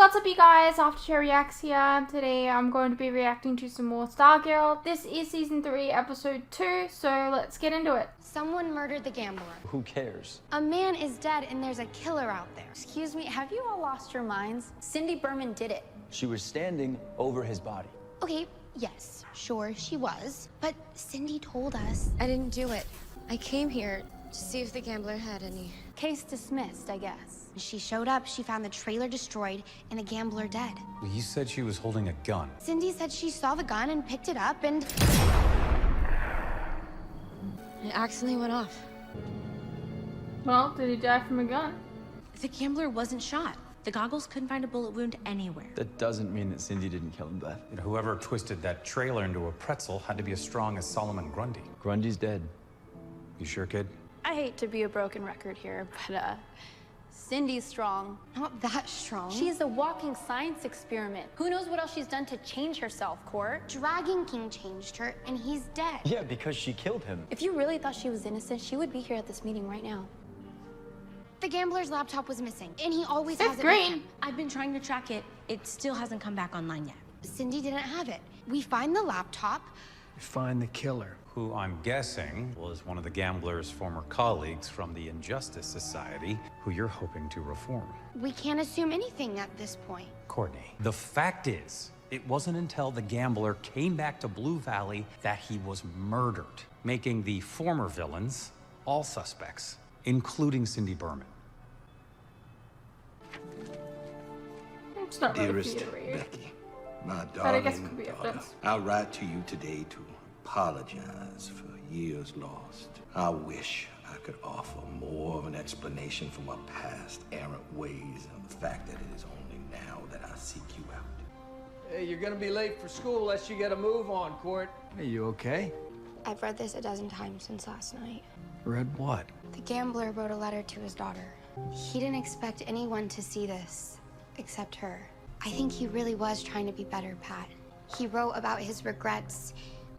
What's up, you guys? After Reacts here. Today I'm going to be reacting to some more Stargirl. This is season 3, episode 2, so let's get into it. Someone murdered the gambler. Who cares? A man is dead and there's a killer out there. Excuse me, have you all lost your minds? Cindy Berman did it. She was standing over his body. Okay, yes, sure, she was. But Cindy told us. I didn't do it. I came here to see if the gambler had any. Case dismissed, I guess. She showed up, she found the trailer destroyed and the gambler dead. Well, you said she was holding a gun. Cindy said she saw the gun and picked it up and... it accidentally went off. Well, did he die from a gun? The gambler wasn't shot. The goggles couldn't find a bullet wound anywhere. That doesn't mean that Cindy didn't kill him, Beth. And whoever twisted that trailer into a pretzel had to be as strong as Solomon Grundy. Grundy's dead. You sure, kid? I hate to be a broken record here, but Cindy's strong. Not that strong. She's a walking science experiment. Who knows what else she's done to change herself, Court? Dragon King changed her and he's dead. Yeah, because she killed him. If you really thought she was innocent, she would be here at this meeting right now. The gambler's laptop was missing and he always It's has it green. with him. I've been trying to track it. It still hasn't come back online yet. Cindy didn't have it. We find the laptop. Find the killer. Who I'm guessing was one of the gambler's former colleagues from the Injustice Society, who you're hoping to reform. We can't assume anything at this point. Courtney, the fact is, it wasn't until the gambler came back to Blue Valley that he was murdered, making the former villains all suspects, including Cindy Berman. It's not really Dearest for you to read. Becky, my But I guess it darling could be daughter, evidence. I write to you today to apologize for years lost. I wish I could offer more of an explanation for my past errant ways and the fact that it is only now that I seek you out. Hey, you're gonna be late for school unless you get a move on, Court. Are you okay? I've read this a dozen times since last night. Read what? The gambler wrote a letter to his daughter. He didn't expect anyone to see this, except her. I think he really was trying to be better, Pat. He wrote about his regrets,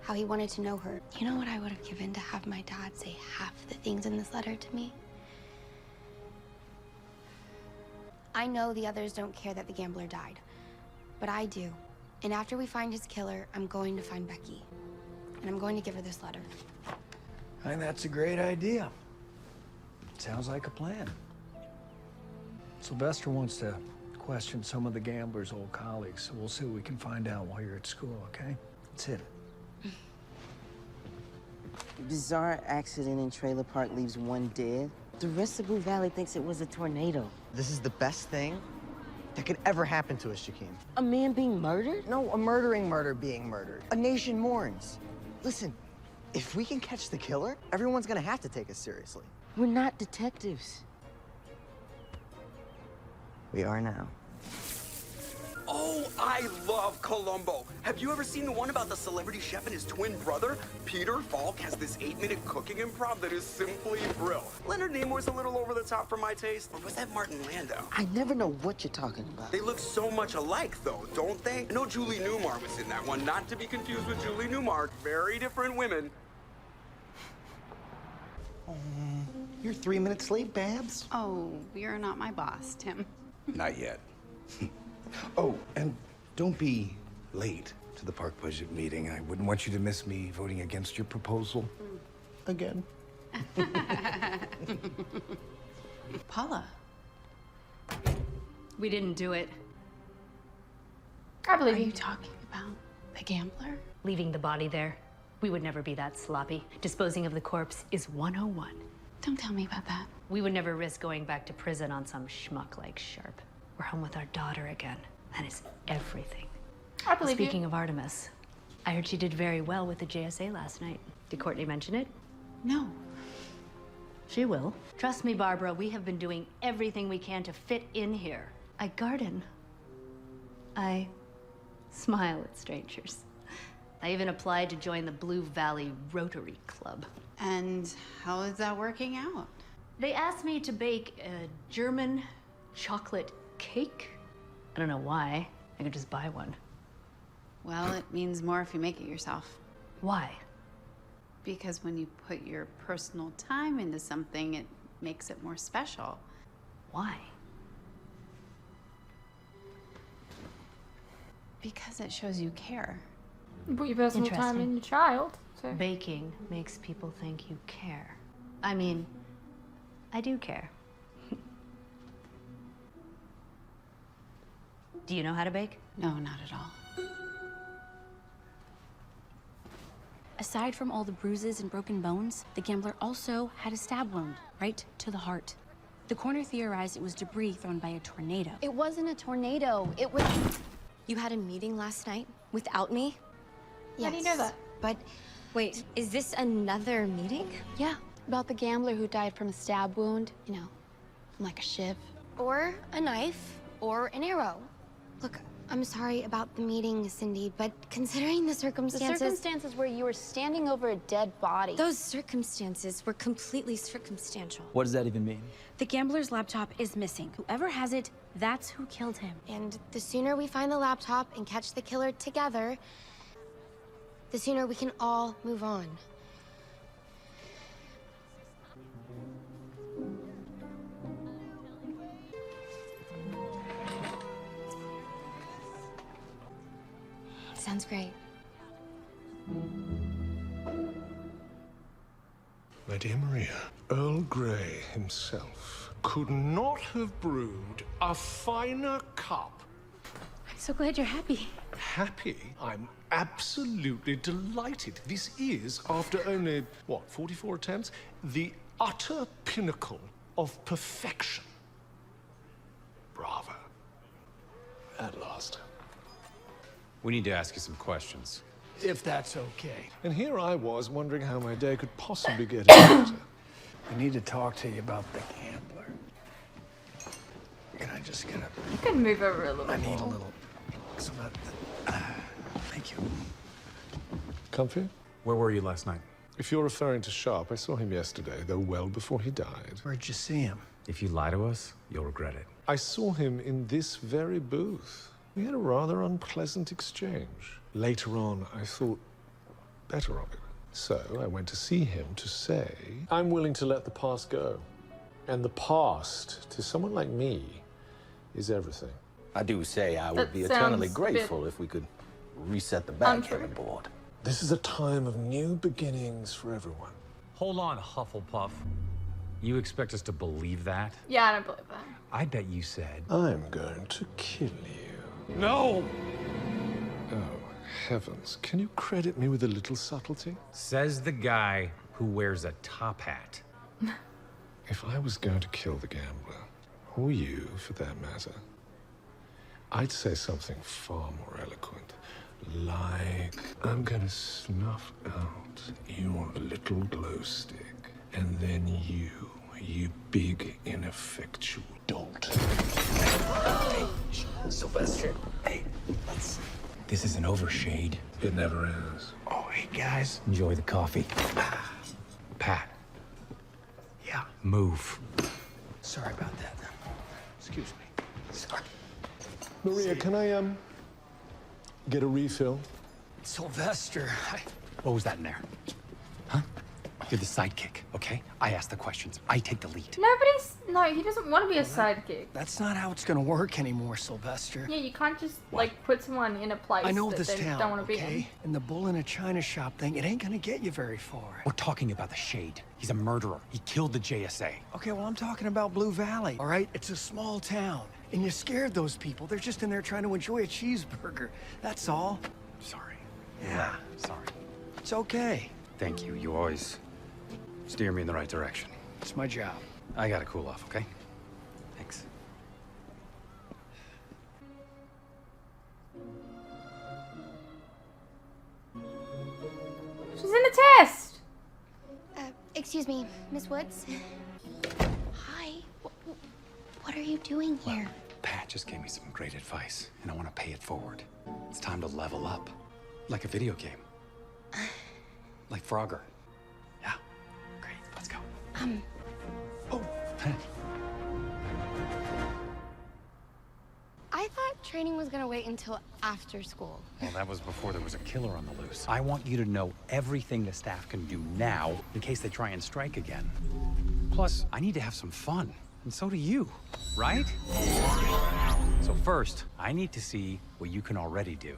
how he wanted to know her. You know what I would have given to have my dad say half the things in this letter to me? I know the others don't care that the gambler died, but I do. And after we find his killer, I'm going to find Becky. And I'm going to give her this letter. I think that's a great idea. Sounds like a plan. Sylvester wants to question some of the gambler's old colleagues, so we'll see what we can find out while you're at school, okay? Let's hit it. Bizarre accident in trailer park leaves one dead. The rest of Blue Valley thinks it was a tornado. This is the best thing that could ever happen to us, Shaquem. A man being murdered? No, a murdering murder being murdered. A nation mourns. Listen, if we can catch the killer, everyone's gonna have to take us seriously. We're not detectives. We are now. Oh, I love Columbo. Have you ever seen the one about the celebrity chef and his twin brother? Peter Falk has this 8-minute cooking improv that is simply brill. Leonard Nimoy's a little over the top for my taste. Or was that Martin Landau? I never know what you're talking about. They look so much alike, though, don't they? I know Julie Newmar was in that one, not to be confused with Julie Newmar. Very different women. You're 3 minutes late, Babs. Oh, you're not my boss, Tim. Not yet. Oh, and don't be late to the park budget meeting. I wouldn't want you to miss me voting against your proposal again. Paula. We didn't do it. I Are believe you you. talking about the gambler? Leaving the body there. We would never be that sloppy. Disposing of the corpse is 101. Don't tell me about that. We would never risk going back to prison on some schmuck like Sharp. We're home with our daughter again. That is everything. I believe Speaking you. of Artemis, I heard she did very well with the JSA last night. Did Courtney mention it? No. She will. Trust me, Barbara, we have been doing everything we can to fit in here. I garden. I smile at strangers. I even applied to join the Blue Valley Rotary Club. And how is that working out? They asked me to bake a German chocolate cake. I don't know why. I could just buy one. Well, it means more if you make it yourself. Why? Because when you put your personal time into something, it makes it more special. Why? Because it shows you care. You put your personal time in your child. So. Baking makes people think you care. I mean, I do care. Do you know how to bake? No, not at all. Aside from all the bruises and broken bones, the gambler also had a stab wound right to the heart. The coroner theorized it was debris thrown by a tornado. It wasn't a tornado. It was... You had a meeting last night without me? How do you know that? But wait, is this another meeting? Yeah, about the gambler who died from a stab wound. You know, like a shiv. Or a knife, or an arrow. Look, I'm sorry about the meeting, Cindy, but considering the circumstances... The circumstances where you were standing over a dead body. Those circumstances were completely circumstantial. What does that even mean? The gambler's laptop is missing. Whoever has it, that's who killed him. And the sooner we find the laptop and catch the killer together, the sooner we can all move on. Sounds great. My dear Maria, Earl Grey himself could not have brewed a finer cup. I'm so glad you're happy. Happy? I'm absolutely delighted. This is, after only, what, 44 attempts, the utter pinnacle of perfection. Bravo. At last. We need to ask you some questions. If that's okay. And here I was wondering how my day could possibly get any better. I need to talk to you about the gambler. Can I just get a... You can move over a little. I need a little... Thank you. Comfy? Where were you last night? If you're referring to Sharp, I saw him yesterday, though well before he died. Where'd you see him? If you lie to us, you'll regret it. I saw him in this very booth. We had a rather unpleasant exchange. Later on, I thought better of it. So I went to see him to say, I'm willing to let the past go. And the past, to someone like me, is everything. I do say I would be eternally grateful if we could reset the backgammon board. This is a time of new beginnings for everyone. Hold on, Hufflepuff. You expect us to believe that? Yeah, I don't believe that. I bet you said... I'm going to kill you. No! Oh, heavens. Can you credit me with a little subtlety? Says the guy who wears a top hat. If I was going to kill the gambler, or you for that matter, I'd say something far more eloquent. Like, I'm gonna snuff out your little glow stick, and then you big ineffectual dolt. Hey, Sylvester. Hey, this is an overshade. It never is. Oh, hey, guys. Enjoy the coffee. Pat. Yeah. Move. Sorry about that. Excuse me. Sorry. Maria, can I, get a refill? Sylvester, What was that in there? Huh? You're the sidekick, okay? I ask the questions. I take the lead. No, he doesn't want to be a sidekick. that's not how it's gonna work anymore, Sylvester. Yeah, you can't just, like, put someone in a place I know that this they town, don't want to be okay? in. And the bull in a china shop thing, it ain't gonna get you very far. We're talking about the Shade. He's a murderer. He killed the JSA. Okay, well, I'm talking about Blue Valley, all right? It's a small town, and you scared those people. They're just in there trying to enjoy a cheeseburger. That's all. Sorry. Yeah. Sorry. It's okay. Thank you. You always steer me in the right direction. It's my job. I gotta cool off, okay? Thanks. She's in a test! Excuse me, Miss Woods? Hi. What are you doing here? Pat just gave me some great advice, and I want to pay it forward. It's time to level up. Like a video game. Like Frogger. Yeah. Great. Let's go. Oh. I thought training was gonna wait until after school. Well, that was before there was a killer on the loose. I want you to know everything the staff can do now in case they try and strike again. Plus, I need to have some fun. And so do you, right? So first, I need to see what you can already do.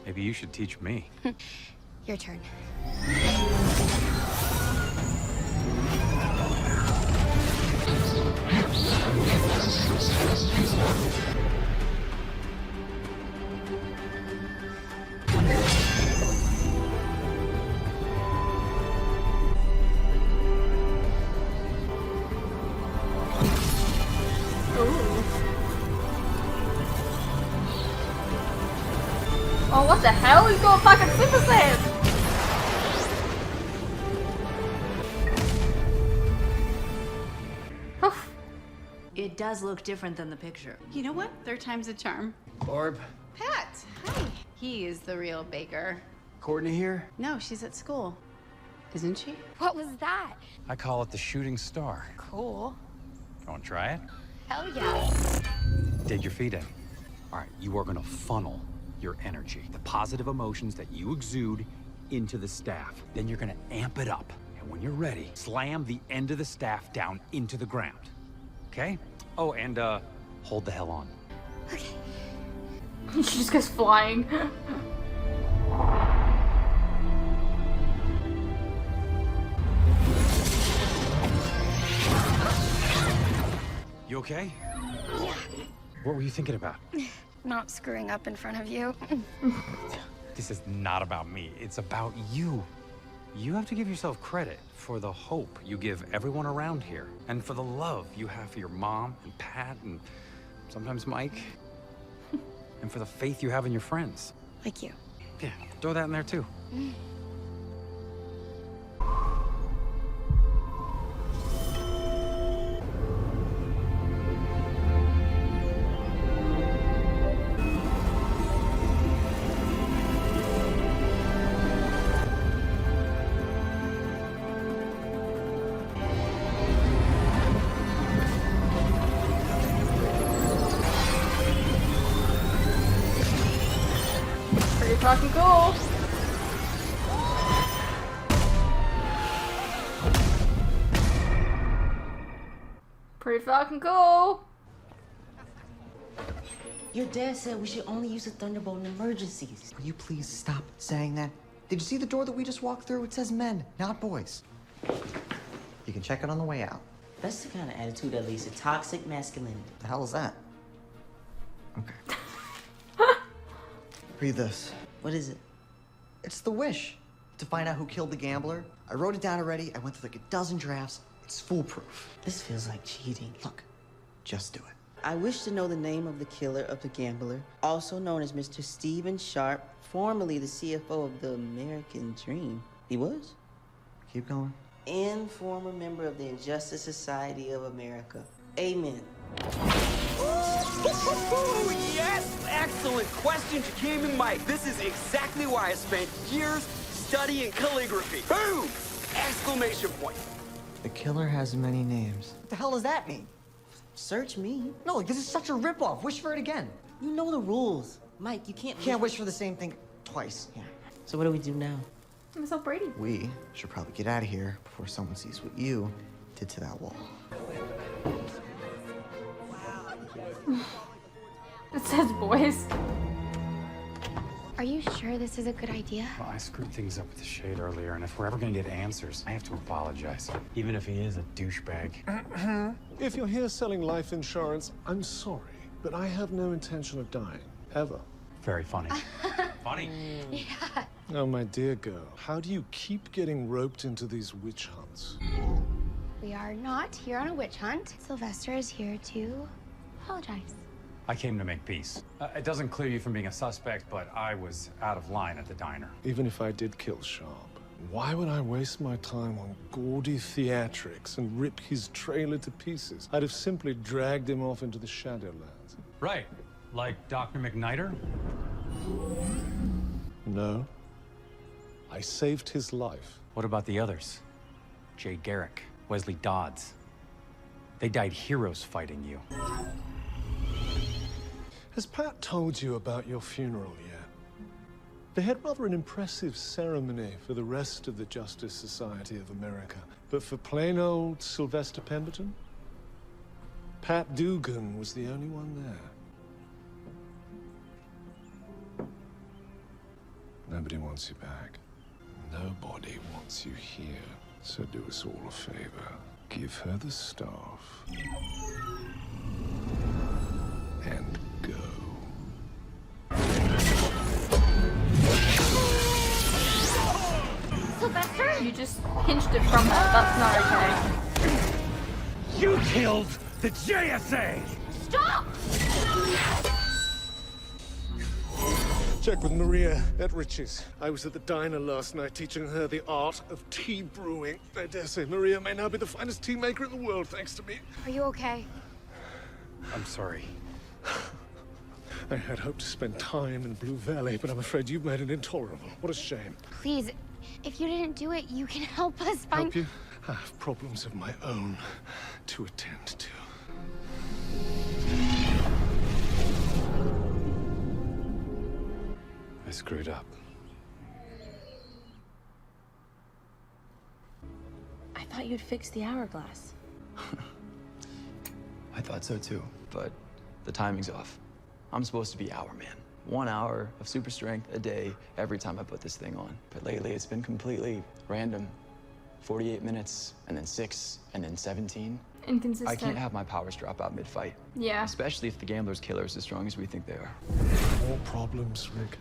Maybe you should teach me. Your turn. Oh, what the hell? He's got fucking super sand! It does look different than the picture. You know what? Third time's a charm. Barb, Pat, hi. He is the real Baker. Courtney here? No, she's at school. Isn't she? What was that? I call it the shooting star. Cool. You want to try it? Hell yeah. Dig your feet in. All right, you are gonna funnel your energy, the positive emotions that you exude, into the staff. Then you're gonna amp it up. And when you're ready, slam the end of the staff down into the ground. Okay? Oh, and hold the hell on. She just goes flying. You okay? Yeah. What were you thinking about? Not screwing up in front of you. This is not about me. It's about you. You have to give yourself credit for the hope you give everyone around here, and for the love you have for your mom and Pat and sometimes Mike, and for the faith you have in your friends. Like you. Yeah, throw that in there too. Pretty fucking cool. Pretty fucking cool. Your dad said we should only use the Thunderbolt in emergencies. Will you please stop saying that? Did you see the door that we just walked through? It says men, not boys. You can check it on the way out. That's the kind of attitude that leads to toxic masculinity. The hell is that? Okay. Read this. What is it? It's the wish to find out who killed the gambler. I wrote it down already. I went through like a dozen drafts. It's foolproof. This feels like cheating. Look, just do it. I wish to know the name of the killer of the gambler, also known as Mr. Stephen Sharp, formerly the CFO of the American Dream. He was? Keep going. And former member of the Injustice Society of America. Amen. Ooh, yes! Excellent question, Jakeem Mike. This is exactly why I spent years studying calligraphy. Boom! Exclamation point. The killer has many names. What the hell does that mean? Search me. No, like, this is such a ripoff. Wish for it again. You know the rules. Mike, you can't... Can't wish for the same thing twice. Yeah. So what do we do now? What's up, Brady? We should probably get out of here before someone sees what you did to that wall. It says boys. Are you sure this is a good idea? Well, I screwed things up with the shade earlier, and if we're ever gonna get answers, I have to apologize. Even if he is a douchebag. If you're here selling life insurance, I'm sorry, but I have no intention of dying. Ever. Very funny. Funny. Yeah. Oh, my dear girl, how do you keep getting roped into these witch hunts? We are not here on a witch hunt. Sylvester is here to apologize. I came to make peace. It doesn't clear you from being a suspect, but I was out of line at the diner. Even if I did kill Sharp, why would I waste my time on gaudy theatrics and rip his trailer to pieces? I'd have simply dragged him off into the Shadowlands. Right. Like Dr. McNider? No. I saved his life. What about the others? Jay Garrick, Wesley Dodds. They died heroes fighting you. Has Pat told you about your funeral yet? They had rather an impressive ceremony for the rest of the Justice Society of America. But for plain old Sylvester Pemberton, Pat Dugan was the only one there. Nobody wants you back. Nobody wants you here. So do us all a favor. Give her the staff. And go. Sylvester? You just pinched it from her. That's not okay. You killed the JSA! Stop! Check with Maria at Rich's. I was at the diner last night teaching her the art of tea brewing. I dare say Maria may now be the finest tea maker in the world, thanks to me. Are you okay? I'm sorry. I had hoped to spend time in Blue Valley, but I'm afraid you've made it intolerable. What a shame. Please, if you didn't do it, you can help us find... Help you? I have problems of my own to attend to. I screwed up. I thought you'd fix the hourglass. I thought so too, but the timing's off. I'm supposed to be Hour Man. 1 hour of super strength a day every time I put this thing on. But lately it's been completely random. 48 minutes, and then 6, and then 17. Inconsistent. I can't have my powers drop out mid-fight. Yeah. Especially if the gambler's killer is as strong as we think they are. More problems, Rick.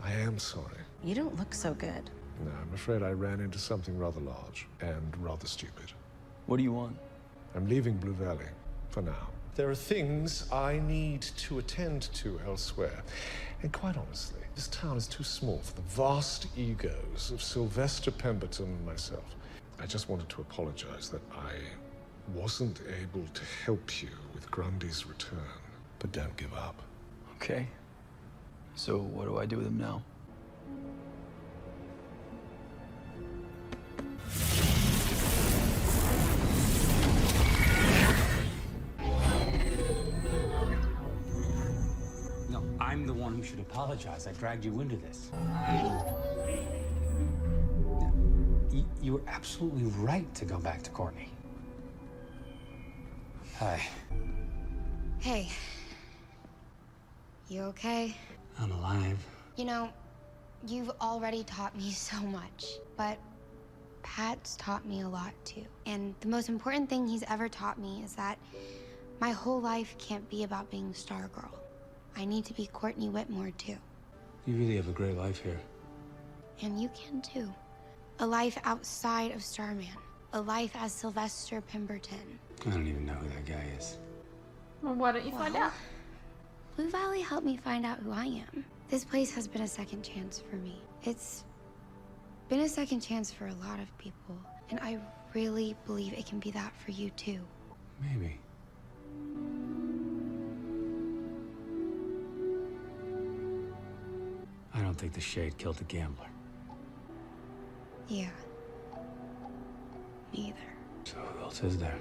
I am sorry. You don't look so good. No, I'm afraid I ran into something rather large and rather stupid. What do you want? I'm leaving Blue Valley, for now. There are things I need to attend to elsewhere. And quite honestly, this town is too small for the vast egos of Sylvester Pemberton and myself. I just wanted to apologize that I wasn't able to help you with Grundy's return. But don't give up. Okay. So what do I do with him now? No, I'm the one who should apologize. I dragged you into this. You were absolutely right to go back to Courtney. Hi. Hey. You okay? I'm alive. You know, you've already taught me so much, but Pat's taught me a lot too. And the most important thing he's ever taught me is that my whole life can't be about being Stargirl. I need to be Courtney Whitmore too. You really have a great life here. And you can too. A life outside of Starman. A life as Sylvester Pemberton. I don't even know who that guy is. Well, why don't you find out? Blue Valley helped me find out who I am. This place has been a second chance for me. It's been a second chance for a lot of people. And I really believe it can be that for you too. Maybe. I don't think the Shade killed the gambler. Yeah. Neither. So who else is there?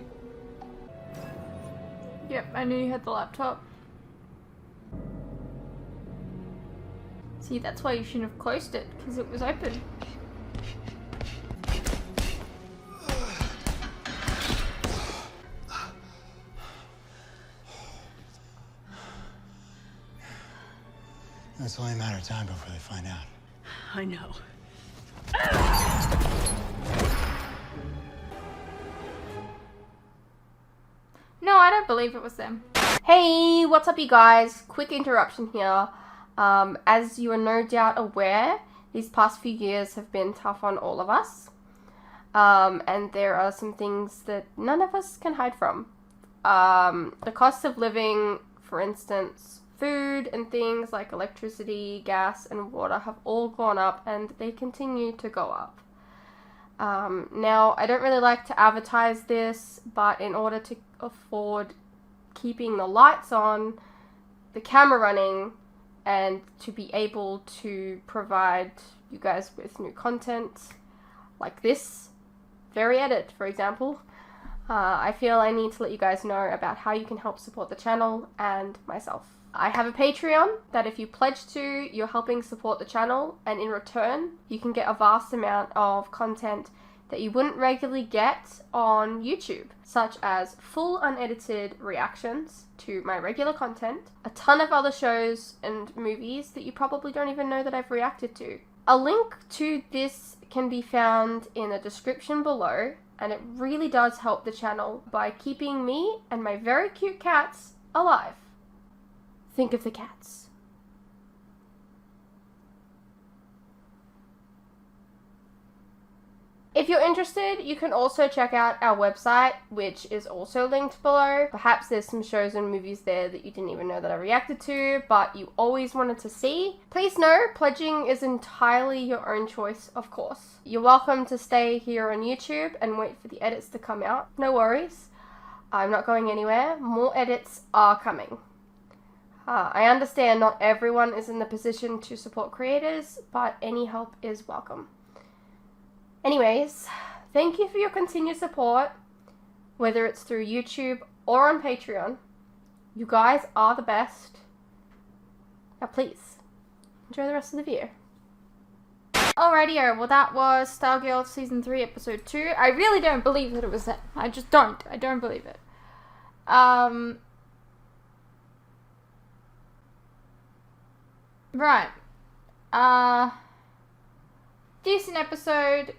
Yep, I knew you had the laptop. See, that's why you shouldn't have closed it, because it was open. It's only a matter of time before they find out. I know. No, I don't believe it was them. Hey, what's up you guys? Quick interruption here. As you are no doubt aware, these past few years have been tough on all of us. And there are some things that none of us can hide from. The cost of living, for instance, food and things like electricity, gas, and water have all gone up, and they continue to go up. Now, I don't really like to advertise this, but in order to afford keeping the lights on, the camera running, and to be able to provide you guys with new content like this very edit, for example, I feel I need to let you guys know about how you can help support the channel and myself. I have a Patreon that if you pledge to, you're helping support the channel, and in return, you can get a vast amount of content that you wouldn't regularly get on YouTube, such as full unedited reactions to my regular content, a ton of other shows and movies that you probably don't even know that I've reacted to. A link to this can be found in the description below, and it really does help the channel by keeping me and my very cute cats alive. Think of the cats. If you're interested, you can also check out our website, which is also linked below. Perhaps there's some shows and movies there that you didn't even know that I reacted to, but you always wanted to see. Please know, pledging is entirely your own choice, of course. You're welcome to stay here on YouTube and wait for the edits to come out. No worries. I'm not going anywhere. More edits are coming. I understand not everyone is in the position to support creators, but any help is welcome. Anyways, thank you for your continued support, whether it's through YouTube or on Patreon. You guys are the best. Now please, enjoy the rest of the video. Alrighty, well that was Stargirl Season 3 Episode 2. I really don't believe that it was that. I just don't. I don't believe it. Right. Decent episode.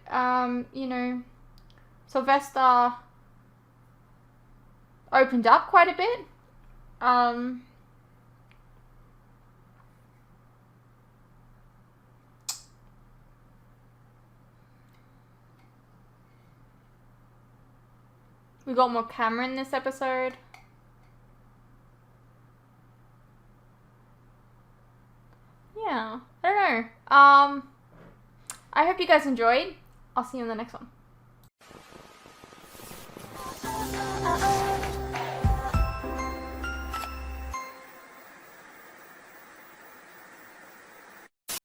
You know, Sylvester opened up quite a bit. We got more Cameron this episode. Yeah, I don't know. I hope you guys enjoyed. I'll see you in the next one.